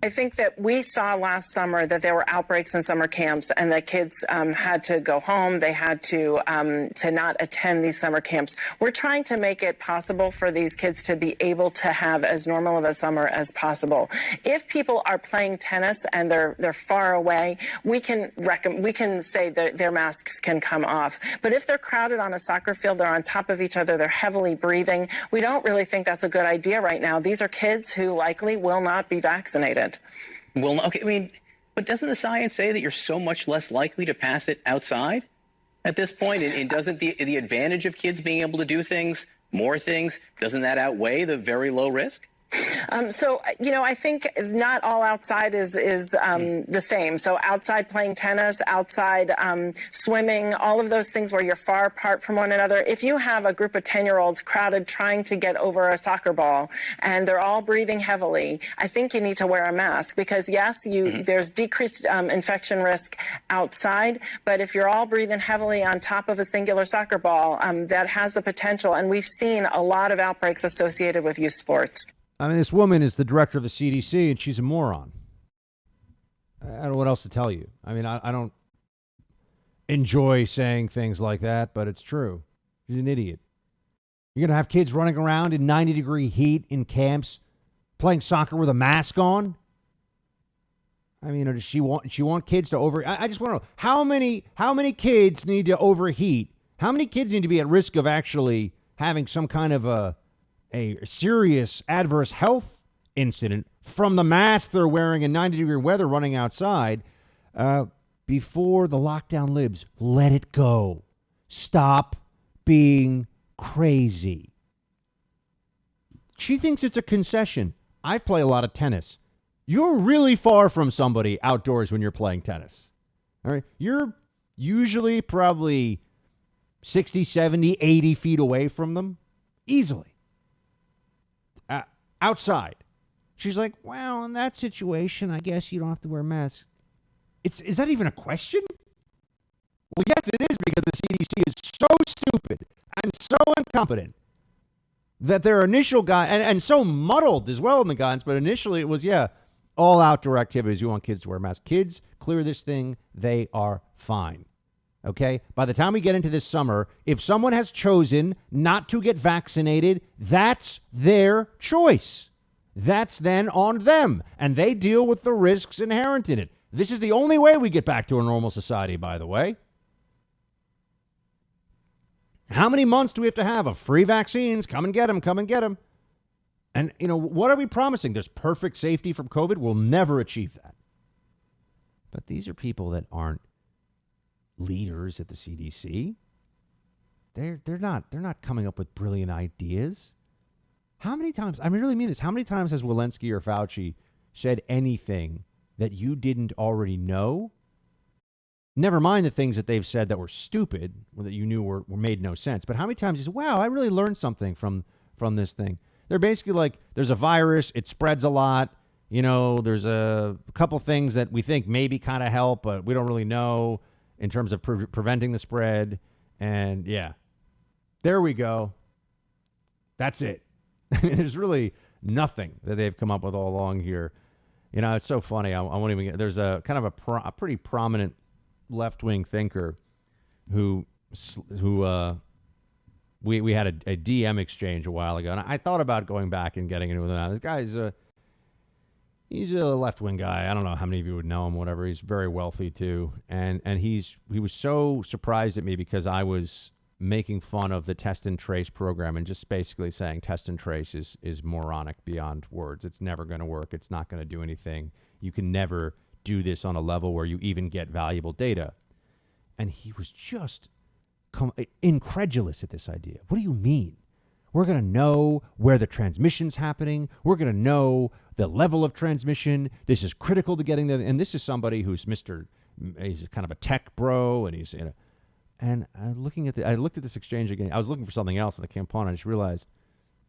I think that we saw last summer that there were outbreaks in summer camps and that kids had to go home. They had to not attend these summer camps. We're trying to make it possible for these kids to be able to have as normal of a summer as possible. If people are playing tennis and they're far away, we can say that their masks can come off. But if they're crowded on a soccer field, they're on top of each other, they're heavily breathing, we don't really think that's a good idea right now. These are kids who likely will not be vaccinated. Well, okay, I mean, but doesn't the science say that you're so much less likely to pass it outside at this point? And doesn't the advantage of kids being able to do things, more things, doesn't that outweigh the very low risk? I think not all outside is the same. So outside playing tennis, outside swimming, all of those things where you're far apart from one another. If you have a group of 10-year-olds crowded trying to get over a soccer ball and they're all breathing heavily, I think you need to wear a mask because, yes, there's decreased infection risk outside. But if you're all breathing heavily on top of a singular soccer ball, that has the potential. And we've seen a lot of outbreaks associated with youth sports. I mean, this woman is the director of the CDC, and she's a moron. I don't know what else to tell you. I mean, I don't enjoy saying things like that, but it's true. She's an idiot. You're going to have kids running around in 90-degree heat in camps playing soccer with a mask on? I mean, or does she want kids to I just want to know, how many kids need to overheat? How many kids need to be at risk of actually having some kind of a serious adverse health incident from the mask they're wearing in 90-degree weather running outside before the lockdown libs? Let it go. Stop being crazy. She thinks it's a concession. I play a lot of tennis. You're really far from somebody outdoors when you're playing tennis. All right? You're usually probably 60, 70, 80 feet away from them easily. Outside. She's like, well, in that situation, I guess you don't have to wear masks. Is that even a question? Well, yes, it is, because the CDC is so stupid and so incompetent that their initial guide, and so muddled as well in the guidance, but initially it was, all outdoor activities, you want kids to wear masks. Kids, clear this thing, they are fine. Okay? By the time we get into this summer, if someone has chosen not to get vaccinated, that's their choice. That's then on them, and they deal with the risks inherent in it. This is the only way we get back to a normal society, by the way. How many months do we have to have of free vaccines? Come and get them, come and get them. And, what are we promising? There's perfect safety from COVID? We'll never achieve that. But these are people that aren't leaders at the CDC. They're not coming up with brilliant ideas. How many times, I really mean this, how many times has Walensky or Fauci said anything that you didn't already know? Never mind the things that they've said that were stupid, or that you knew were made no sense. But how many times you say, wow, I really learned something from this thing? They're basically like, there's a virus, it spreads a lot. There's a couple things that we think maybe kind of help, but we don't really know in terms of preventing the spread. And there we go. That's it. There's really nothing that they've come up with all along here. It's so funny. I won't even get, there's a kind of a pretty prominent left-wing thinker who we had a DM exchange a while ago. And I thought about going back and getting into it. Now, this guy's he's a left-wing guy. I don't know how many of you would know him, whatever. He's very wealthy, too. And he was so surprised at me because I was making fun of the test and trace program and just basically saying test and trace is moronic beyond words. It's never going to work. It's not going to do anything. You can never do this on a level where you even get valuable data. And he was just incredulous at this idea. What do you mean? We're going to know where the transmission's happening. We're going to know the level of transmission. This is critical to getting them. And this is somebody who's he's kind of a tech bro, and he's and I looked at this exchange again. I was looking for something else, and I came upon it. I just realized.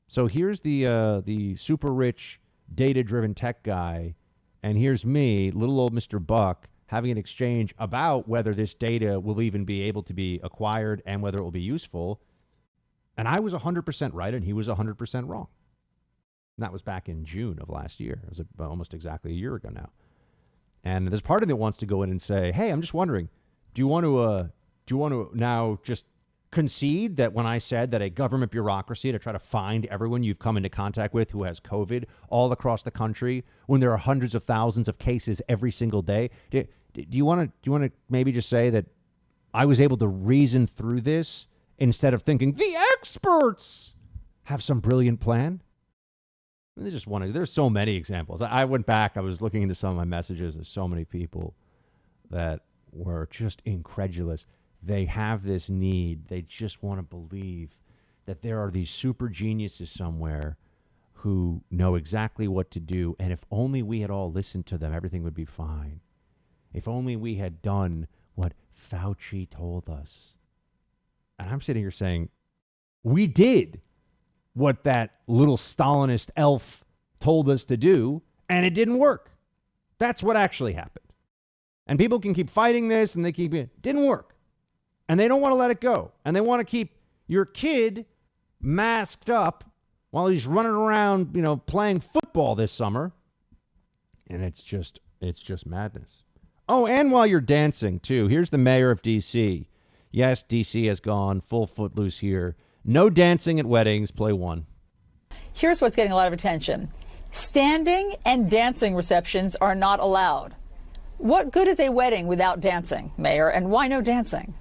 So here's the super rich, data-driven tech guy, and here's me, little old Mr. Buck, having an exchange about whether this data will even be able to be acquired and whether it will be useful. And I was 100% right, and he was 100% wrong. And that was back in June of last year. It was almost exactly a year ago now. And there's part of me that wants to go in and say, hey, I'm just wondering, do you want to now just concede that when I said that a government bureaucracy to try to find everyone you've come into contact with who has COVID all across the country, when there are hundreds of thousands of cases every single day, do you want to maybe just say that I was able to reason through this instead of thinking the experts have some brilliant plan? There's so many examples. I went back, I was looking into some of my messages. There's so many people that were just incredulous. They have this need. They just want to believe that there are these super geniuses somewhere who know exactly what to do. And if only we had all listened to them, everything would be fine. If only we had done what Fauci told us. And I'm sitting here saying, we did what that little Stalinist elf told us to do, and it didn't work. That's what actually happened. And people can keep fighting this, and it didn't work. And they don't want to let it go. And they want to keep your kid masked up while he's running around, playing football this summer. And it's just madness. Oh, and while you're dancing, too, here's the mayor of D.C. Yes, D.C. has gone full Footloose here. No dancing at weddings. Play one. Here's what's getting a lot of attention. Standing and dancing receptions are not allowed. What good is a wedding without dancing, Mayor, and why no dancing?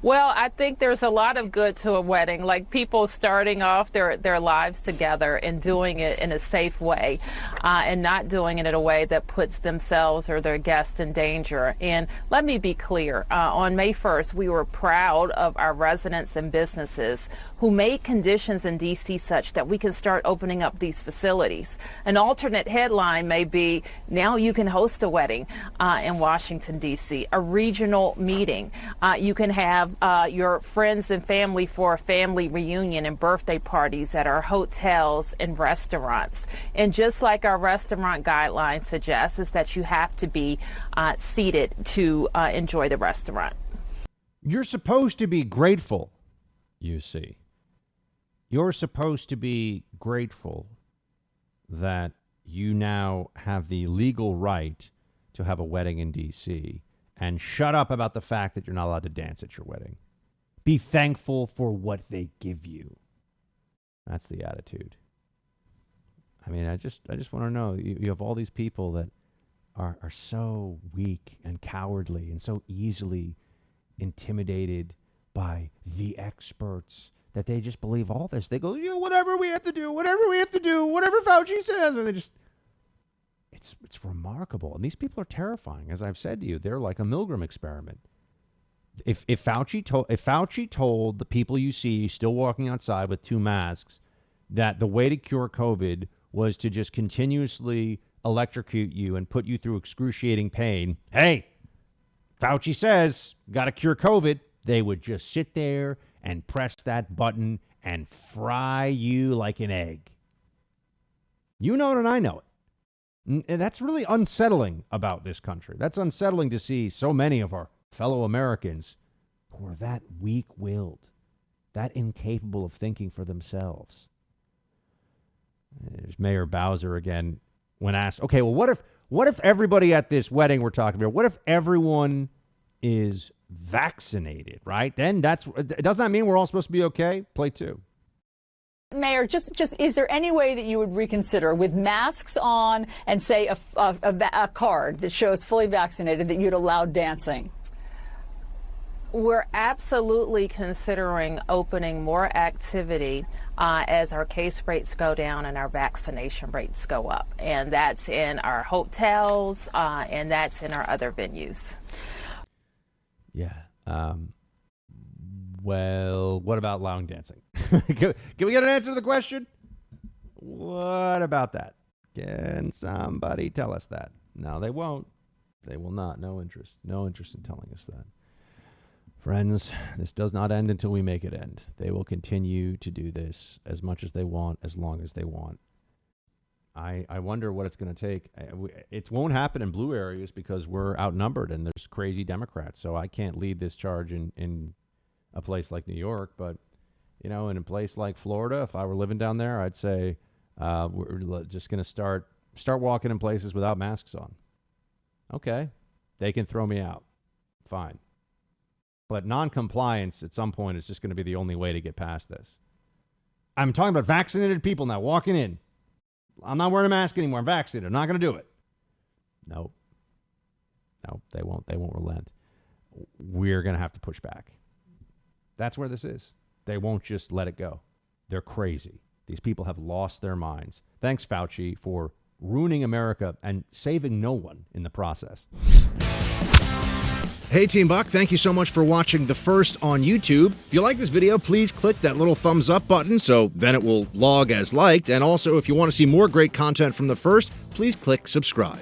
Well, I think there's a lot of good to a wedding, like people starting off their lives together and doing it in a safe way and not doing it in a way that puts themselves or their guests in danger. And let me be clear, on May 1st, we were proud of our residents and businesses who made conditions in D.C. such that we can start opening up these facilities. An alternate headline may be, now you can host a wedding in Washington, D.C., a regional meeting. You can have your friends and family for a family reunion and birthday parties at our hotels and restaurants. And just like our restaurant guidelines suggest, is that you have to be seated to enjoy the restaurant. You're supposed to be grateful, you see. You're supposed to be grateful that you now have the legal right to have a wedding in D.C., and shut up about the fact that you're not allowed to dance at your wedding. Be thankful for what they give you. That's the attitude. I mean, I just want to know, you have all these people that are so weak and cowardly and so easily intimidated by the experts that they just believe all this. They go, whatever we have to do, whatever Fauci says. And they just... It's remarkable. And these people are terrifying. As I've said to you, they're like a Milgram experiment. If Fauci told the people you see still walking outside with 2 masks that the way to cure COVID was to just continuously electrocute you and put you through excruciating pain, hey, Fauci says, got to cure COVID, they would just sit there and press that button and fry you like an egg. You know it and I know it. And that's really unsettling about this country. That's unsettling to see so many of our fellow Americans who are that weak-willed, that incapable of thinking for themselves. There's Mayor Bowser again when asked, okay, well, what if everybody at this wedding we're talking about, what if everyone is vaccinated, right? Then doesn't that mean we're all supposed to be okay? Play 2. Mayor, just is there any way that you would reconsider with masks on and say a card that shows fully vaccinated that you'd allow dancing? We're absolutely considering opening more activity as our case rates go down and our vaccination rates go up. And that's in our hotels and that's in our other venues. Yeah. Well, what about allowing dancing? Can we get an answer to the question? What about that? Can somebody tell us that? No, they won't. They will not. No interest. No interest in telling us that. Friends, this does not end until we make it end. They will continue to do this as much as they want, as long as they want. I wonder what it's going to take. It won't happen in blue areas because we're outnumbered and there's crazy Democrats. So I can't lead this charge in a place like New York. But You know, in a place like Florida, if I were living down there, I'd say we're just going to start walking in places without masks on. Okay, they can throw me out. Fine. But non-compliance at some point is just going to be the only way to get past this. I'm talking about vaccinated people now walking in. I'm not wearing a mask anymore. I'm vaccinated. I'm not going to do it. Nope. Nope, they won't relent. We're going to have to push back. That's where this is. They won't just let it go. They're crazy. These people have lost their minds. Thanks, Fauci, for ruining America and saving no one in the process. Hey, Team Buck, thank you so much for watching The First on YouTube. If you like this video, please click that little thumbs up button so then it will log as liked. And also, if you want to see more great content from The First, please click subscribe.